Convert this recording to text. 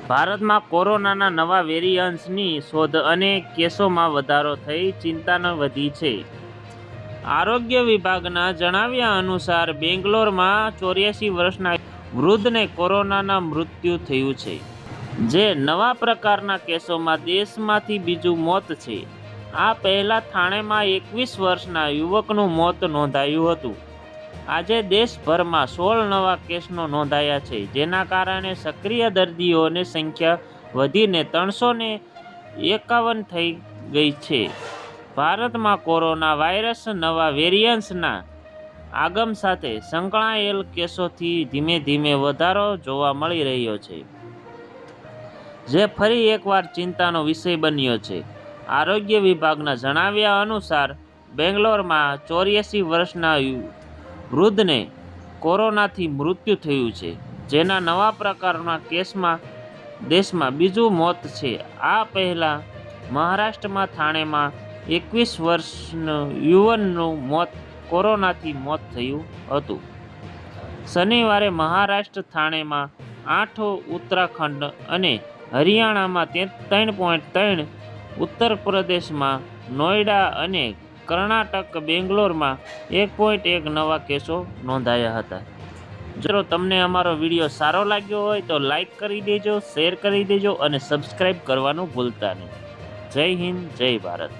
ભારતમાં કોરોનાના નવા વેરિયન્ટ્સની શોધ અને કેસોમાં વધારો થઈ ચિંતા વધી છે. આરોગ્ય વિભાગના જણાવ્યા અનુસાર બેંગ્લોરમાં 84 વર્ષના વૃદ્ધને કોરોનાના મૃત્યુ થયું છે, જે નવા પ્રકારના કેસોમાં દેશમાંથી બીજું મોત છે. આ પહેલા થાણેમાં 21 વર્ષના યુવકનું મોત નોંધાયું હતું. આજે દેશભરમાં 16 નવા કેસો નોંધાયા છે, જેના કારણે સક્રિય દર્દીઓની સંખ્યા વધીને 351 થઈ ગઈ છે. ભારતમાં કોરોના વાયરસ નવા વેરિયન્ટ્સના આગમન સાથે સંકળાયેલ કેસોથી ધીમે ધીમે વધારો જોવા મળી રહ્યો છે, જે ફરી એકવાર ચિંતાનો વિષય બન્યો છે. આરોગ્ય વિભાગના જણાવ્યા અનુસાર બેંગ્લોરમાં 84 વર્ષના વૃદ્ધને કોરોનાથી મૃત્યુ થયું છે, જેના નવા પ્રકારના કેસમાં દેશમાં બીજું મોત છે. આ પહેલા મહારાષ્ટ્રમાં થાણેમાં 21 વર્ષના યુવાનનું કોરોનાથી મોત થયું હતું. શનિવારે મહારાષ્ટ્ર થાણેમાં 8, ઉત્તરાખંડ અને હરિયાણામાં 3.3, ઉત્તર પ્રદેશમાં નોઈડા અને કર્ણાટક બેંગ્લોરમાં 1.1 નવા કેસો નોંધાયા હતા. જો તમને અમારો વિડીયો સારો લાગ્યો હોય તો લાઈક કરી દેજો, શેર કરી દેજો અને સબસ્ક્રાઈબ કરવાનું ભૂલતા નહીં. જય હિન્દ, જય ભારત.